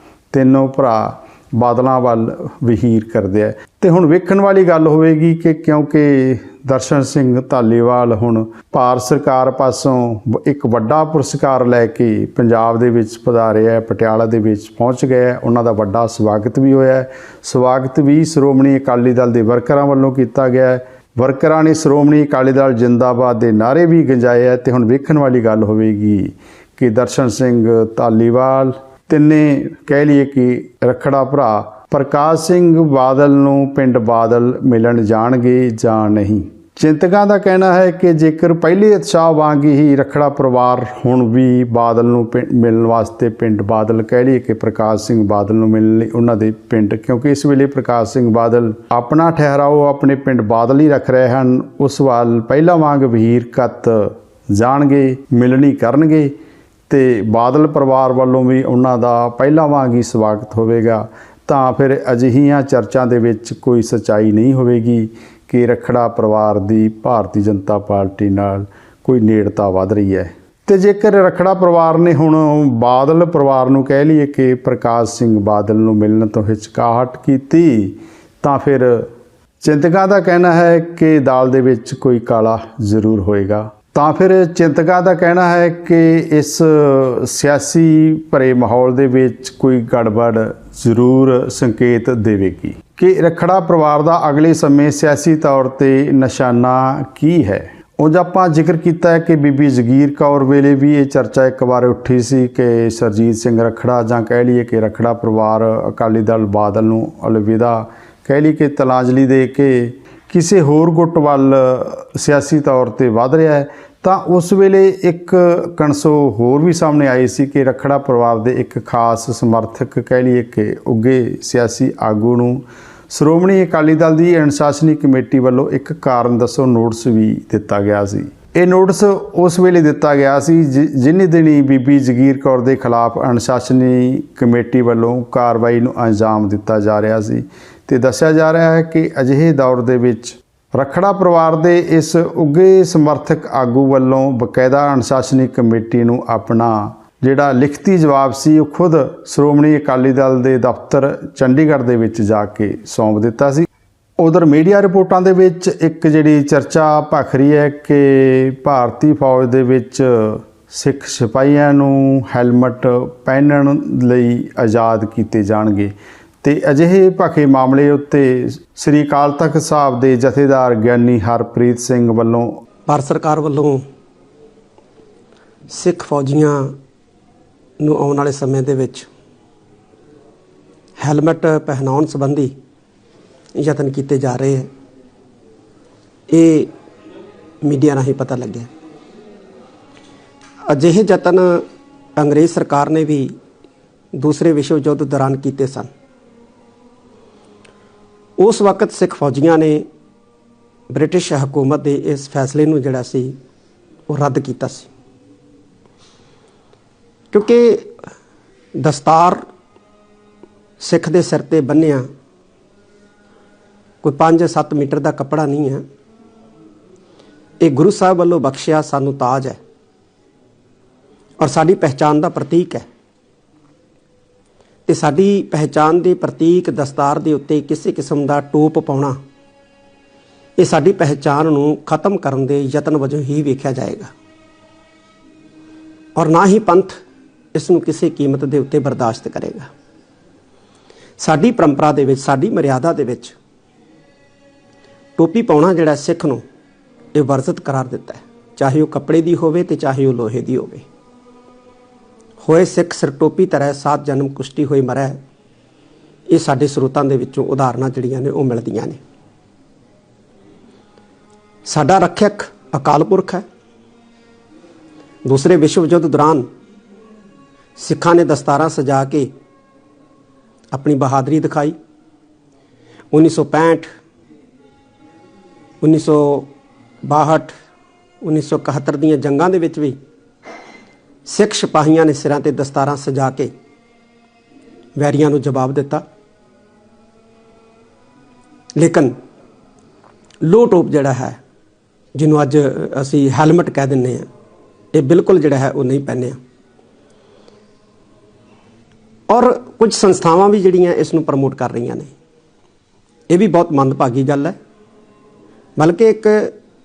ਤਿੰਨੋਂ ਭਰਾ ਬਾਦਲਾਂ ਵੱਲ ਵਹੀਰ ਕਰਦੇ ਆ। ਤੇ ਹੁਣ ਵੇਖਣ ਵਾਲੀ ਗੱਲ ਹੋਵੇਗੀ ਕਿ ਕਿਉਂਕਿ ਦਰਸ਼ਨ ਸਿੰਘ ਧਾਲੀਵਾਲ ਹੁਣ ਭਾਰਤ ਸਰਕਾਰ ਪਾਸੋਂ ਇੱਕ ਵੱਡਾ ਪੁਰਸਕਾਰ ਲੈ ਕੇ ਪੰਜਾਬ ਦੇ ਵਿੱਚ ਪਧਾਰੇ ਹੈ, ਪਟਿਆਲਾ ਦੇ ਵਿੱਚ ਪਹੁੰਚ ਗਏ, ਉਹਨਾਂ ਦਾ ਵੱਡਾ ਸਵਾਗਤ ਵੀ ਹੋਇਆ। ਸਵਾਗਤ ਵੀ ਸ਼੍ਰੋਮਣੀ ਅਕਾਲੀ ਦਲ ਦੇ ਵਰਕਰਾਂ ਵੱਲੋਂ ਕੀਤਾ ਗਿਆ, ਵਰਕਰਾਂ ਨੇ ਸ਼੍ਰੋਮਣੀ ਅਕਾਲੀ ਦਲ ਜਿੰਦਾਬਾਦ ਦੇ ਨਾਅਰੇ ਵੀ ਗੰਜਾਏ ਹੈ। ਤੇ ਹੁਣ ਵੇਖਣ ਵਾਲੀ ਗੱਲ ਹੋਵੇਗੀ ਕਿ ਦਰਸ਼ਨ ਸਿੰਘ ਧਾਲੀਵਾਲ ਤਿੰਨੇ ਕਹਿ ਲਈਏ ਕਿ ਰੱਖੜਾ ਭਰਾ ਪ੍ਰਕਾਸ਼ ਸਿੰਘ ਬਾਦਲ ਨੂੰ ਪਿੰਡ ਬਾਦਲ ਮਿਲਣ ਜਾਣਗੇ ਜਾਂ ਨਹੀਂ। ਚਿੰਤਕਾਂ ਦਾ ਕਹਿਣਾ ਹੈ ਕਿ ਜੇਕਰ ਪਹਿਲੇ ਉਤਸ਼ਾਹ ਵਾਂਗ ਹੀ ਰੱਖੜਾ ਪਰਿਵਾਰ ਹੁਣ ਵੀ ਬਾਦਲ ਨੂੰ ਮਿਲਣ ਵਾਸਤੇ ਪਿੰਡ ਬਾਦਲ ਕਹਿ ਲਈਏ ਕਿ ਪ੍ਰਕਾਸ਼ ਸਿੰਘ ਬਾਦਲ ਨੂੰ ਮਿਲਣ ਲਈ ਉਹਨਾਂ ਦੇ ਪਿੰਡ, ਕਿਉਂਕਿ ਇਸ ਵੇਲੇ ਪ੍ਰਕਾਸ਼ ਸਿੰਘ ਬਾਦਲ ਆਪਣਾ ਠਹਿਰਾਓ ਆਪਣੇ ਪਿੰਡ ਬਾਦਲ ਹੀ ਰੱਖ ਰਹੇ ਹਨ, ਉਸ ਵੱਲ ਪਹਿਲਾਂ ਵਾਂਗ ਵਹੀਰਕਤ ਜਾਣਗੇ, ਮਿਲਣੀ ਕਰਨਗੇ ਤੇ ਬਾਦਲ ਪਰਿਵਾਰ ਵੱਲੋਂ ਵੀ ਉਹਨਾਂ ਦਾ ਪਹਿਲਾਂ ਵਾਂਗ ਹੀ ਸਵਾਗਤ ਹੋਵੇਗਾ। ਤਾਂ ਫਿਰ ਅਜਿਹੀਆਂ ਚਰਚਾ ਦੇ ਵਿੱਚ ਕੋਈ ਸੱਚਾਈ ਨਹੀਂ ਹੋਵੇਗੀ ਕਿ ਰੱਖੜਾ ਪਰਿਵਾਰ ਦੀ ਭਾਰਤੀ ਜਨਤਾ ਪਾਰਟੀ ਨਾਲ ਕੋਈ ਨੇੜਤਾ ਵੱਧ ਰਹੀ ਹੈ। ਤੇ ਜੇਕਰ ਰੱਖੜਾ ਪਰਿਵਾਰ ਨੇ ਹੁਣ ਬਾਦਲ ਪਰਿਵਾਰ ਨੂੰ ਕਹਿ ਲਈਏ ਕਿ ਪ੍ਰਕਾਸ਼ ਸਿੰਘ ਬਾਦਲ ਨੂੰ ਮਿਲਣ ਤੋਂ ਹਿਚਕਾਹਟ ਕੀਤੀ ਤਾਂ ਫਿਰ ਚਿੰਤਕਾਂ ਦਾ ਕਹਿਣਾ ਹੈ ਕਿ ਦਾਲ ਦੇ ਵਿੱਚ ਕੋਈ ਕਾਲਾ ਜ਼ਰੂਰ ਹੋਏਗਾ। ਤਾਂ ਫਿਰ ਚਿੰਤਕਾਂ ਦਾ ਕਹਿਣਾ ਹੈ ਕਿ ਇਸ ਸਿਆਸੀ ਭਰੇ ਮਾਹੌਲ ਦੇ ਵਿੱਚ ਕੋਈ ਗੜਬੜ ਜ਼ਰੂਰ ਸੰਕੇਤ ਦੇਵੇਗੀ ਕਿ ਰੱਖੜਾ ਪਰਿਵਾਰ ਦਾ ਅਗਲੇ ਸਮੇਂ ਸਿਆਸੀ ਤੌਰ ਤੇ ਨਿਸ਼ਾਨਾ ਕੀ ਹੈ। ਉਂਝ ਆਪਾਂ ਜ਼ਿਕਰ ਕੀਤਾ ਹੈ ਕਿ ਬੀਬੀ ਜਗੀਰ ਕੌਰ ਵੇਲੇ ਵੀ ਇਹ ਚਰਚਾ ਇੱਕ ਵਾਰ ਉੱਠੀ ਸੀ ਕਿ ਸਰਜੀਤ ਸਿੰਘ ਰੱਖੜਾ ਜਾਂ ਕਹਿ ਲਈਏ ਕਿ ਰੱਖੜਾ ਪਰਿਵਾਰ ਅਕਾਲੀ ਦਲ ਬਾਦਲ ਨੂੰ ਅਲਵਿਦਾ ਕਹਿ ਲਈਏ ਕਿ ਤਲਾਂਜਲੀ ਦੇ ਕੇ ਕਿਸੇ ਹੋਰ ਗੁੱਟ ਵੱਲ ਸਿਆਸੀ ਤੌਰ ਤੇ ਵਧ ਰਿਹਾ ਹੈ। ਤਾਂ ਉਸ ਵੇਲੇ ਇੱਕ ਕਣਸੋ ਹੋਰ ਵੀ ਸਾਹਮਣੇ ਆਈ ਸੀ ਕਿ ਰੱਖੜਾ ਪਰਿਵਾਰ ਦੇ ਇੱਕ ਖਾਸ ਸਮਰਥਕ ਕਹਿ ਲਈਏ ਕਿ ਉੱਘੇ ਸਿਆਸੀ ਆਗੂ ਨੂੰ ਸ਼੍ਰੋਮਣੀ ਅਕਾਲੀ ਦਲ ਦੀ ਅਨੁਸ਼ਾਸਨੀ ਕਮੇਟੀ ਵੱਲੋਂ ਇੱਕ ਕਾਰਨ ਦੱਸੋ ਨੋਟਿਸ ਵੀ ਦਿੱਤਾ ਗਿਆ ਸੀ। ਇਹ ਨੋਟਿਸ ਉਸ ਵੇਲੇ ਦਿੱਤਾ ਗਿਆ ਸੀ ਜਿੰਨੇ ਦਿਨੀ ਬੀਬੀ ਜਗੀਰ ਕੌਰ ਦੇ ਖਿਲਾਫ ਅਨੁਸ਼ਾਸਨੀ ਕਮੇਟੀ ਵੱਲੋਂ ਕਾਰਵਾਈ ਨੂੰ ਅੰਜਾਮ ਦਿੱਤਾ ਜਾ ਰਿਹਾ ਸੀ ਤੇ ਦੱਸਿਆ ਜਾ ਰਿਹਾ ਹੈ ਕਿ ਅਜਿਹੇ ਦੌਰ ਦੇ ਵਿੱਚ ਰੱਖੜਾ ਪਰਿਵਾਰ ਦੇ ਇਸ ਉੱਘੇ ਸਮਰਥਕ ਆਗੂ ਵੱਲੋਂ ਬਕਾਇਦਾ ਅਨੁਸ਼ਾਸਨੀ ਕਮੇਟੀ ਨੂੰ ਆਪਣਾ ਜਿਹੜਾ ਲਿਖਤੀ ਜਵਾਬ ਸੀ ਉਹ ਖੁਦ ਸ਼੍ਰੋਮਣੀ ਅਕਾਲੀ ਦਲ ਦੇ ਦਫ਼ਤਰ ਚੰਡੀਗੜ੍ਹ ਦੇ ਵਿੱਚ ਜਾ ਕੇ ਸੌਂਪ ਦਿੱਤਾ ਸੀ। ਉਧਰ ਮੀਡੀਆ ਰਿਪੋਰਟਾਂ ਦੇ ਵਿੱਚ ਇੱਕ ਜਿਹੜੀ ਚਰਚਾ ਭਖ ਰਹੀ ਹੈ ਕਿ ਭਾਰਤੀ ਫੌਜ ਦੇ ਵਿੱਚ ਸਿੱਖ ਸਿਪਾਹੀਆਂ ਨੂੰ ਹੈਲਮਟ ਪਹਿਨਣ ਲਈ ਆਜ਼ਾਦ ਕੀਤੇ ਜਾਣਗੇ ਤੇ ਅਜਿਹੇ ਭਖੇ ਮਾਮਲੇ ਉੱਤੇ ਸ੍ਰੀ ਅਕਾਲ ਤਖ਼ਤ ਸਾਹਿਬ ਦੇ ਜਥੇਦਾਰ ਗਿਆਨੀ ਹਰਪ੍ਰੀਤ ਸਿੰਘ ਵੱਲੋਂ
ਭਾਰਤ ਸਰਕਾਰ ਵੱਲੋਂ ਸਿੱਖ ਫੌਜੀਆਂ ਨੂੰ ਆਉਣ ਵਾਲੇ ਸਮੇਂ ਦੇ ਵਿੱਚ ਹੈਲਮਟ ਪਹਿਨਾਉਣ ਸੰਬੰਧੀ ਯਤਨ ਕੀਤੇ ਜਾ ਰਹੇ ਹੈ। ਇਹ ਮੀਡੀਆ ਰਾਹੀਂ ਪਤਾ ਲੱਗਿਆ। ਅਜਿਹੇ ਯਤਨ ਅੰਗਰੇਜ਼ ਸਰਕਾਰ ਨੇ ਵੀ ਦੂਸਰੇ ਵਿਸ਼ਵ ਯੁੱਧ ਦੌਰਾਨ ਕੀਤੇ ਸਨ। ਉਸ ਵਕਤ ਸਿੱਖ ਫੌਜੀਆਂ ਨੇ ਬ੍ਰਿਟਿਸ਼ ਹਕੂਮਤ ਦੇ ਇਸ ਫੈਸਲੇ ਨੂੰ ਜਿਹੜਾ ਸੀ ਉਹ ਰੱਦ ਕੀਤਾ ਸੀ, ਕਿਉਂਕਿ ਦਸਤਾਰ ਸਿੱਖ ਦੇ ਸਿਰ ਤੇ ਬੰਨਿਆ ਕੋਈ 5-7 ਮੀਟਰ ਦਾ ਕੱਪੜਾ ਨਹੀਂ ਹੈ। ਇਹ ਗੁਰੂ ਸਾਹਿਬ ਵੱਲੋਂ ਬਖਸ਼ਿਆ ਸਾਨੂੰ ਤਾਜ ਹੈ ਔਰ ਸਾਡੀ ਪਹਿਚਾਣ ਦਾ ਪ੍ਰਤੀਕ ਹੈ ਤੇ ਸਾਡੀ ਪਹਿਚਾਣ ਦੇ ਪ੍ਰਤੀਕ ਦਸਤਾਰ ਦੇ ਉੱਤੇ ਕਿਸੇ ਕਿਸਮ ਦਾ ਟੋਪ ਪਾਉਣਾ ਇਹ ਸਾਡੀ ਪਹਿਚਾਣ ਨੂੰ ਖਤਮ ਕਰਨ ਦੇ ਯਤਨ ਵਜੋਂ ਹੀ ਵੇਖਿਆ ਜਾਏਗਾ ਔਰ ਨਾ ਹੀ ਪੰਥ ਇਸ ਨੂੰ ਕਿਸੇ ਕੀਮਤ ਦੇ ਉੱਤੇ ਬਰਦਾਸ਼ਤ ਕਰੇਗਾ। ਸਾਡੀ ਪਰੰਪਰਾ ਦੇ ਵਿੱਚ, ਸਾਡੀ ਮਰਿਆਦਾ ਦੇ ਵਿੱਚ ਟੋਪੀ ਪਾਉਣਾ ਜਿਹੜਾ ਸਿੱਖ ਨੂੰ ਇਹ ਵਰਜਿਤ ਕਰਾਰ ਦਿੱਤਾ ਹੈ, ਚਾਹੇ ਉਹ ਕੱਪੜੇ ਦੀ ਹੋਵੇ ਤੇ ਚਾਹੇ ਉਹ ਲੋਹੇ ਦੀ ਹੋਵੇ। ਹੋਏ ਸਿੱਖ ਸਿਰ ਟੋਪੀ ਤਰ੍ਹਾਂ 7 ਜਨਮ ਕੁਸ਼ਤੀ ਹੋਈ ਮਰੈ, ਇਹ ਸਾਡੇ ਸਰੋਤਾਂ ਦੇ ਵਿੱਚੋਂ ਉਦਾਹਰਨਾਂ ਜਿਹੜੀਆਂ ਨੇ ਉਹ ਮਿਲਦੀਆਂ ਨੇ। ਸਾਡਾ ਰੱਖਿਅਕ ਅਕਾਲ ਪੁਰਖ ਹੈ। ਦੂਸਰੇ ਵਿਸ਼ਵ ਯੁੱਧ ਦੌਰਾਨ ਸਿੱਖਾਂ ਨੇ ਦਸਤਾਰਾਂ ਸਜਾ ਕੇ ਆਪਣੀ ਬਹਾਦਰੀ ਦਿਖਾਈ। 1965, 1962, 1971 ਦੀਆਂ ਜੰਗਾਂ ਦੇ ਵਿੱਚ ਵੀ ਸਿੱਖ ਸਿਪਾਹੀਆਂ ਨੇ ਸਿਰਾਂ ਤੇ ਦਸਤਾਰਾਂ ਸਜਾ ਕੇ ਵੈਰੀਆਂ ਨੂੰ ਜਵਾਬ ਦਿੱਤਾ। ਲੇਕਿਨ ਲੋਹ ਟੋਪ ਜਿਹੜਾ ਹੈ, ਜਿਹਨੂੰ ਅੱਜ ਅਸੀਂ ਹੈਲਮਟ ਕਹਿ ਦਿੰਦੇ ਹਾਂ, ਇਹ ਬਿਲਕੁਲ ਜਿਹੜਾ ਹੈ ਉਹ ਨਹੀਂ ਪਹਿਨਿਆ। ਔਰ ਕੁਝ ਸੰਸਥਾਵਾਂ ਵੀ ਜਿਹੜੀਆਂ ਇਸ ਨੂੰ ਪ੍ਰਮੋਟ ਕਰ ਰਹੀਆਂ ਨੇ। ਇਹ ਵੀ ਬਹੁਤ ਮੰਦਭਾਗੀ ਗੱਲ ਹੈ। ਬਲਕਿ ਇੱਕ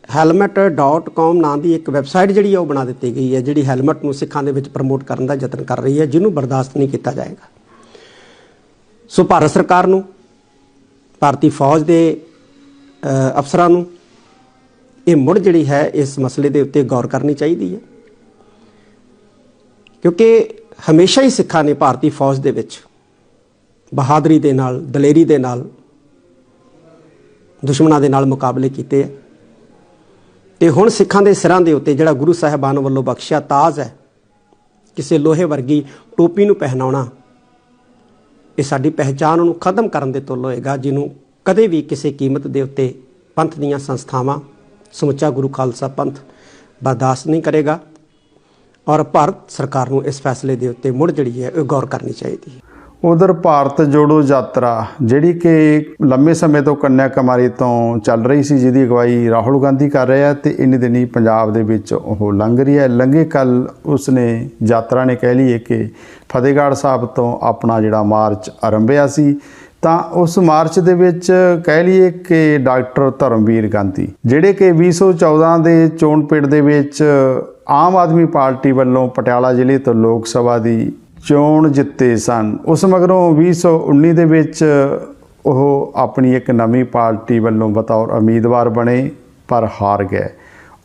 helmet.com ਨਾਂ ਦੀ ਇੱਕ ਵੈਬਸਾਈਟ ਜਿਹੜੀ ਹੈ ਉਹ ਬਣਾ ਦਿੱਤੀ ਗਈ ਹੈ, ਜਿਹੜੀ ਹੈਲਮਟ ਨੂੰ ਸਿੱਖਾਂ ਦੇ ਵਿੱਚ ਪ੍ਰਮੋਟ ਕਰਨ ਦਾ ਯਤਨ ਕਰ ਰਹੀ ਹੈ, ਜਿਹਨੂੰ ਬਰਦਾਸ਼ਤ ਨਹੀਂ ਕੀਤਾ ਜਾਏਗਾ। ਸੋ ਭਾਰਤ ਸਰਕਾਰ ਨੂੰ, ਭਾਰਤੀ ਫੌਜ ਦੇ ਅਫਸਰਾਂ ਨੂੰ ਇਹ ਮੁੜ ਜਿਹੜੀ ਹੈ ਇਸ ਮਸਲੇ ਦੇ ਉੱਤੇ ਗੌਰ ਕਰਨੀ ਚਾਹੀਦੀ ਹੈ, ਕਿਉਂਕਿ ਹਮੇਸ਼ਾ ਹੀ ਸਿੱਖਾਂ ਨੇ ਭਾਰਤੀ ਫੌਜ ਦੇ ਵਿੱਚ ਬਹਾਦਰੀ ਦੇ ਨਾਲ, ਦਲੇਰੀ ਦੇ ਨਾਲ ਦੁਸ਼ਮਣਾਂ ਦੇ ਨਾਲ ਮੁਕਾਬਲੇ ਕੀਤੇ ਹੈ। ਤੇ ਹੁਣ ਸਿੱਖਾਂ ਦੇ ਸਿਰਾਂ ਦੇ ਉੱਤੇ ਜਿਹੜਾ ਗੁਰੂ ਸਾਹਿਬਾਨ ਵੱਲੋਂ ਬਖਸ਼ਿਆ ਤਾਜ ਹੈ, ਕਿਸੇ ਲੋਹੇ ਵਰਗੀ ਟੋਪੀ ਨੂੰ ਪਹਿਨਾਉਣਾ, ਇਹ ਸਾਡੀ ਪਹਿਚਾਣ ਨੂੰ ਖਤਮ ਕਰਨ ਦੇ ਤੁੱਲ ਹੋਏਗਾ, ਜਿਹਨੂੰ ਕਦੇ ਵੀ ਕਿਸੇ ਕੀਮਤ ਦੇ ਉੱਤੇ ਪੰਥ ਦੀਆਂ ਸੰਸਥਾਵਾਂ, ਸਮੁੱਚਾ ਗੁਰੂ ਖਾਲਸਾ ਪੰਥ ਬਰਦਾਸ਼ਤ ਨਹੀਂ ਕਰੇਗਾ। ਔਰ ਭਾਰਤ ਸਰਕਾਰ ਨੂੰ ਇਸ ਫੈਸਲੇ ਦੇ ਉੱਤੇ ਮੁੜ ਜਿਹੜੀ ਹੈ ਉਹ ਗੌਰ ਕਰਨੀ ਚਾਹੀਦੀ ਹੈ।
ਉਧਰ ਭਾਰਤ ਜੋੜੋ ਯਾਤਰਾ ਜਿਹੜੀ ਕਿ ਲੰਮੇ ਸਮੇਂ ਤੋਂ ਕੰਨਿਆ ਕੁਮਾਰੀ ਤੋਂ ਚੱਲ ਰਹੀ ਸੀ, ਜਿਹਦੀ ਅਗਵਾਈ ਰਾਹੁਲ ਗਾਂਧੀ ਕਰ ਰਹੇ ਆ, ਤੇ ਇੰਨੇ ਦਿਨੀ ਪੰਜਾਬ ਦੇ ਵਿੱਚ ਉਹ ਲੰਘ ਰਹੀ ਹੈ। ਲੰਘੇ ਕੱਲ ਉਸਨੇ ਯਾਤਰਾ ਨੇ ਕਹਿ ਲਈਏ ਕਿ ਫਤਿਹਗੜ੍ਹ ਸਾਹਿਬ ਤੋਂ ਆਪਣਾ ਜਿਹੜਾ ਮਾਰਚ ਆਰੰਭਿਆ ਸੀ, ਤਾਂ ਉਸ ਮਾਰਚ ਦੇ ਵਿੱਚ ਕਹਿ ਲਈਏ ਕਿ ਡਾਕਟਰ ਧਰਮਵੀਰ ਗਾਂਧੀ ਜਿਹੜੇ ਕਿ 2014 ਦੇ ਚੋਣ ਪਿੰਡ ਦੇ ਵਿੱਚ ਆਮ ਆਦਮੀ ਪਾਰਟੀ ਵੱਲੋਂ ਪਟਿਆਲਾ ਜ਼ਿਲ੍ਹੇ ਤੋਂ ਲੋਕ ਸਭਾ ਦੀ ਚੋਣ ਜਿੱਤੇ ਸਨ, ਉਸ ਮਗਰੋਂ 2019 ਦੇ ਵਿੱਚ ਉਹ ਆਪਣੀ ਇੱਕ ਨਵੀਂ ਪਾਰਟੀ ਵੱਲੋਂ ਬਤੌਰ ਉਮੀਦਵਾਰ ਬਣੇ, ਪਰ ਹਾਰ ਗਏ।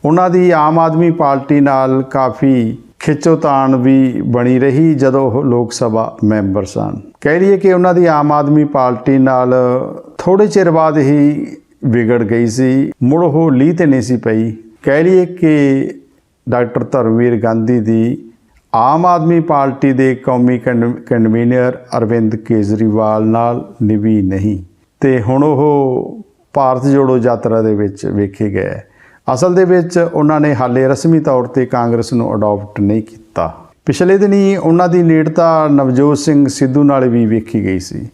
ਉਹਨਾਂ ਦੀ ਆਮ ਆਦਮੀ ਪਾਰਟੀ ਨਾਲ ਕਾਫੀ ਖਿੱਚੋਤਾਣ ਵੀ ਬਣੀ ਰਹੀ ਜਦੋਂ ਉਹ ਲੋਕ ਸਭਾ ਮੈਂਬਰ ਸਨ। ਕਹਿ ਲਈਏ ਕਿ ਉਹਨਾਂ ਦੀ ਆਮ ਆਦਮੀ ਪਾਰਟੀ ਨਾਲ ਥੋੜ੍ਹੇ ਚਿਰ ਬਾਅਦ ਹੀ ਵਿਗੜ ਗਈ ਸੀ, ਮੁੜ ਉਹ ਲੀਹ 'ਤੇ ਨਹੀਂ ਸੀ ਪਈ। ਕਹਿ ਲਈਏ ਕਿ ਡਾਕਟਰ ਧਰਮਵੀਰ ਗਾਂਧੀ ਦੀ ਆਮ ਆਦਮੀ ਪਾਰਟੀ ਦੇ ਕੌਮੀ ਕਨਵੀਨਰ ਅਰਵਿੰਦ ਕੇਜਰੀਵਾਲ ਨਾਲ ਨਿਭੀ ਨਹੀਂ, ਤੇ ਹੁਣ ਉਹ ਭਾਰਤ ਜੋੜੋ ਯਾਤਰਾ ਦੇ ਵਿੱਚ ਵੇਖੇ ਗਏ। ਅਸਲ ਦੇ ਵਿੱਚ ਉਹਨਾਂ ਨੇ ਹਾਲੇ ਰਸਮੀ ਤੌਰ ਤੇ ਕਾਂਗਰਸ ਨੂੰ ਅਡਾਪਟ ਨਹੀਂ ਕੀਤਾ। ਪਿਛਲੇ ਦਿਨੀ ਉਹਨਾਂ ਦੀ ਨੇੜਤਾ ਨਵਜੋਤ ਸਿੰਘ ਸਿੱਧੂ ਨਾਲ ਵੀ ਵੇਖੀ ਗਈ ਸੀ,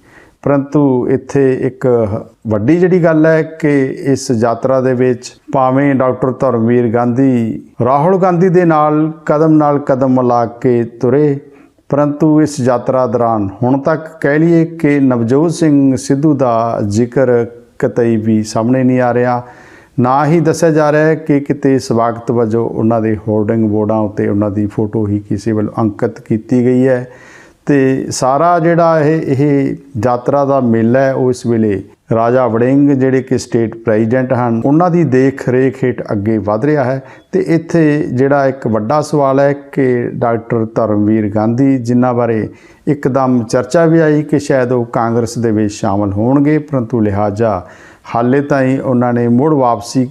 ਪਰੰਤੂ ਇੱਥੇ ਇੱਕ ਵੱਡੀ ਜਿਹੜੀ ਗੱਲ ਹੈ ਕਿ ਇਸ ਯਾਤਰਾ ਦੇ ਵਿੱਚ ਭਾਵੇਂ ਡਾਕਟਰ ਧਰਮਵੀਰ ਗਾਂਧੀ ਰਾਹੁਲ ਗਾਂਧੀ ਦੇ ਨਾਲ ਕਦਮ ਮਿਲਾ ਕੇ ਤੁਰੇ, ਪਰੰਤੂ ਇਸ ਯਾਤਰਾ ਦੌਰਾਨ ਹੁਣ ਤੱਕ ਕਹਿ ਲਈਏ ਕਿ ਨਵਜੋਤ ਸਿੰਘ ਸਿੱਧੂ ਦਾ ਜ਼ਿਕਰ ਕਿਤੇ ਵੀ ਸਾਹਮਣੇ ਨਹੀਂ ਆ ਰਿਹਾ। ਨਾ ਹੀ ਦੱਸਿਆ ਜਾ ਰਿਹਾ ਹੈ ਕਿ ਕਿਤੇ ਸਵਾਗਤ ਵਜੋਂ ਉਹਨਾਂ ਦੇ ਹੋਰਡਿੰਗ ਬੋਰਡਾਂ ਉੱਤੇ ਉਹਨਾਂ ਦੀ ਫੋਟੋ ਹੀ ਕਿਸੇ ਵੱਲੋਂ ਅੰਕਿਤ ਕੀਤੀ ਗਈ ਹੈ। ਤੇ ਸਾਰਾ ਜਿਹੜਾ ਇਹ ਯਾਤਰਾ ਦਾ ਮੇਲਾ ਹੈ ਉਹ ਇਸ ਵੇਲੇ ਰਾਜਾ ਵੜਿੰਗ ਜਿਹੜੇ ਕਿ ਸਟੇਟ ਪ੍ਰੈਜ਼ੀਡੈਂਟ ਹਨ, ਉਹਨਾਂ ਦੀ ਦੇਖ ਰੇਖ ਹੇਠ ਅੱਗੇ ਵਧ ਰਿਹਾ ਹੈ। ਤੇ ਇੱਥੇ ਜਿਹੜਾ ਇੱਕ ਵੱਡਾ ਸਵਾਲ ਹੈ ਕਿ ਡਾਕਟਰ ਧਰਮਵੀਰ ਗਾਂਧੀ, ਜਿਨ੍ਹਾਂ ਬਾਰੇ ਇੱਕਦਮ ਚਰਚਾ ਵੀ ਆਈ ਕਿ ਸ਼ਾਇਦ ਉਹ ਕਾਂਗਰਸ ਦੇ ਵਿੱਚ ਸ਼ਾਮਲ ਹੋਣਗੇ, ਪਰੰਤੂ ਲਿਹਾਜ਼ਾ ਹਾਲੇ ਤਾਈਂ ਉਹਨਾਂ ਨੇ ਮੁੜ ਵਾਪਸੀ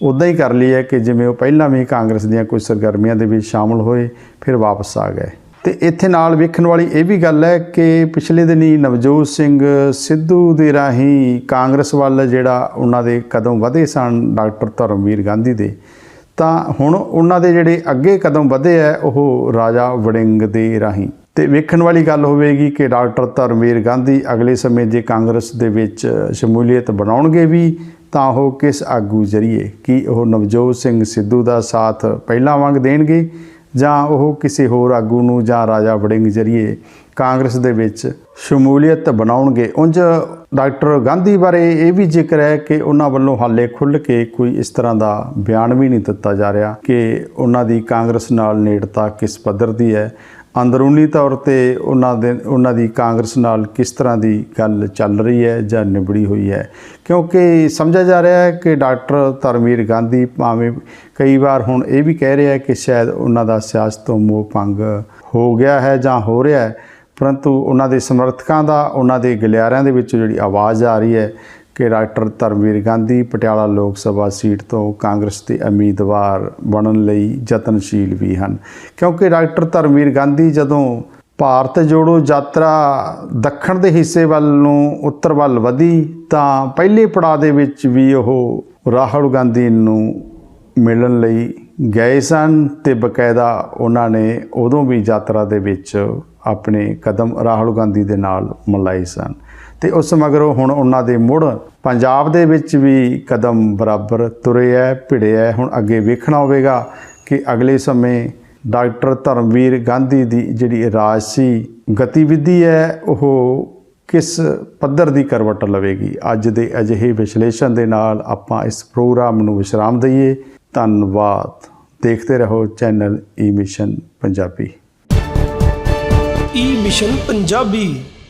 ਉੱਦਾਂ ਹੀ ਕਰ ਲਈ ਹੈ ਕਿ ਜਿਵੇਂ ਉਹ ਪਹਿਲਾਂ ਵੀ ਕਾਂਗਰਸ ਦੀਆਂ ਕੁਝ ਸਰਗਰਮੀਆਂ ਦੇ ਵਿੱਚ ਸ਼ਾਮਲ ਹੋਏ ਫਿਰ ਵਾਪਸ ਆ ਗਏ। ਤੇ ਇੱਥੇ ਨਾਲ ਵੇਖਣ ਵਾਲੀ ਇਹ ਵੀ ਗੱਲ ਹੈ ਕਿ ਪਿਛਲੇ ਦਿਨੀ ਨਵਜੋਤ ਸਿੰਘ ਸਿੱਧੂ ਦੇ ਰਾਹੀਂ ਕਾਂਗਰਸ ਵੱਲ ਜਿਹੜਾ ਉਹਨਾਂ ਦੇ ਕਦਮ ਵਧੇ ਸਨ ਡਾਕਟਰ ਧਰਮਵੀਰ ਗਾਂਧੀ ਦੇ, ਤਾਂ ਹੁਣ ਉਹਨਾਂ ਦੇ ਜਿਹੜੇ ਅੱਗੇ ਕਦਮ ਵਧੇ ਹੈ ਉਹ ਰਾਜਾ ਵੜਿੰਗ ਦੇ ਰਾਹੀਂ। ਤੇ ਵੇਖਣ ਵਾਲੀ ਗੱਲ ਹੋਵੇਗੀ ਕਿ ਡਾਕਟਰ ਧਰਮਵੀਰ ਗਾਂਧੀ ਅਗਲੇ ਸਮੇਂ ਜੇ ਕਾਂਗਰਸ ਦੇ ਵਿੱਚ ਸ਼ਮੂਲੀਅਤ ਬਣਾਉਣਗੇ ਵੀ ਤਾਂ ਉਹ ਕਿਸ ਆਗੂ ਜ਼ਰੀਏ, ਕੀ ਉਹ ਨਵਜੋਤ ਸਿੰਘ ਸਿੱਧੂ ਦਾ ਸਾਥ ਪਹਿਲਾਂ ਵਾਂਗ ਦੇਣਗੇ ਜਾਂ ਉਹ ਕਿਸੇ ਹੋਰ ਆਗੂ ਨੂੰ ਜਾਂ ਰਾਜਾ ਵੜਿੰਗ ਜ਼ਰੀਏ ਕਾਂਗਰਸ ਦੇ ਵਿੱਚ ਸ਼ਮੂਲੀਅਤ ਬਣਾਉਣਗੇ। ਉਂਝ ਡਾਕਟਰ ਗਾਂਧੀ ਬਾਰੇ ਇਹ ਵੀ ਜ਼ਿਕਰ ਹੈ ਕਿ ਉਹਨਾਂ ਵੱਲੋਂ ਹਾਲੇ ਖੁੱਲ੍ਹ ਕੇ ਕੋਈ ਇਸ ਤਰ੍ਹਾਂ ਦਾ ਬਿਆਨ ਵੀ ਨਹੀਂ ਦਿੱਤਾ ਜਾ ਰਿਹਾ ਕਿ ਉਹਨਾਂ ਦੀ ਕਾਂਗਰਸ ਨਾਲ ਨੇੜਤਾ ਕਿਸ ਪੱਧਰ ਦੀ ਹੈ, ਅੰਦਰੂਨੀ ਤੌਰ ਤੇ ਉਹਨਾਂ ਦੀ ਕਾਂਗਰਸ ਨਾਲ ਕਿਸ ਤਰ੍ਹਾਂ ਦੀ ਗੱਲ ਚੱਲ ਰਹੀ ਹੈ ਜਾਂ ਨਿਬੜੀ ਹੋਈ ਹੈ, ਕਿਉਂਕਿ ਸਮਝਿਆ ਜਾ ਰਿਹਾ ਹੈ ਕਿ ਡਾਕਟਰ ਧਰਮਵੀਰ ਗਾਂਧੀ ਭਾਵੇਂ ਕਈ ਵਾਰ ਹੁਣ ਇਹ ਵੀ ਕਹਿ ਰਿਹਾ ਹੈ ਕਿ ਸ਼ਾਇਦ ਉਹਨਾਂ ਦਾ ਸਿਆਸਤ ਤੋਂ ਮੋਹ ਭੰਗ ਹੋ ਗਿਆ ਹੈ ਜਾਂ ਹੋ ਰਿਹਾ ਹੈ, ਪਰੰਤੂ ਉਹਨਾਂ ਦੇ ਸਮਰਥਕਾਂ ਦਾ, ਉਹਨਾਂ ਦੇ ਗਲਿਆਰਿਆਂ ਦੇ ਵਿੱਚੋਂ ਜਿਹੜੀ ਆਵਾਜ਼ ਆ ਰਹੀ ਹੈ ਕਿ ਡਾਕਟਰ ਧਰਮਵੀਰ ਗਾਂਧੀ ਪਟਿਆਲਾ ਲੋਕ ਸਭਾ ਸੀਟ ਤੋਂ ਕਾਂਗਰਸ ਦੇ ਉਮੀਦਵਾਰ ਬਣਨ ਲਈ ਯਤਨਸ਼ੀਲ ਵੀ ਹਨ। ਕਿਉਂਕਿ ਡਾਕਟਰ ਧਰਮਵੀਰ ਗਾਂਧੀ ਜਦੋਂ ਭਾਰਤ ਜੋੜੋ ਯਾਤਰਾ ਦੱਖਣ ਦੇ ਹਿੱਸੇ ਵੱਲ ਨੂੰ ਉੱਤਰ ਵੱਲ ਵਧੀ ਤਾਂ ਪਹਿਲੇ ਪੜਾਅ ਦੇ ਵਿੱਚ ਵੀ ਉਹ ਰਾਹੁਲ ਗਾਂਧੀ ਨੂੰ ਮਿਲਣ ਲਈ ਗਏ ਸਨ ਤੇ ਬਕਾਇਦਾ ਉਹਨਾਂ ਨੇ ਉਦੋਂ ਵੀ ਯਾਤਰਾ ਦੇ ਵਿੱਚ ਆਪਣੇ ਕਦਮ ਰਾਹੁਲ ਗਾਂਧੀ ਦੇ ਨਾਲ ਮਿਲਾਏ ਸਨ। ਤੇ ਉਸ ਮਗਰੋਂ ਹੁਣ ਉਹਨਾਂ ਦੇ ਮੁੜ ਪੰਜਾਬ ਦੇ ਵਿੱਚ ਵੀ ਕਦਮ ਬਰਾਬਰ ਤੁਰੇ ਹੈ, ਭਿੜੇ ਹੈ। ਹੁਣ ਅੱਗੇ ਵੇਖਣਾ ਹੋਵੇਗਾ ਕਿ ਅਗਲੇ ਸਮੇਂ ਡਾਕਟਰ ਧਰਮਵੀਰ ਗਾਂਧੀ ਦੀ ਜਿਹੜੀ ਰਾਜਸੀ ਗਤੀਵਿਧੀ ਹੈ ਉਹ ਕਿਸ ਪੱਧਰ ਦੀ ਕਰਵਟ ਲਵੇਗੀ। ਅੱਜ ਦੇ ਅਜਿਹੇ ਵਿਸ਼ਲੇਸ਼ਣ ਦੇ ਨਾਲ ਆਪਾਂ ਇਸ ਪ੍ਰੋਗਰਾਮ ਨੂੰ ਵਿਸ਼ਰਾਮ ਦਈਏ। ਧੰਨਵਾਦ। ਦੇਖਦੇ ਰਹੋ ਚੈਨਲ ਈ ਮਿਸ਼ਨ ਪੰਜਾਬੀ।
ਈ ਮਿਸ਼ਨ ਪੰਜਾਬੀ।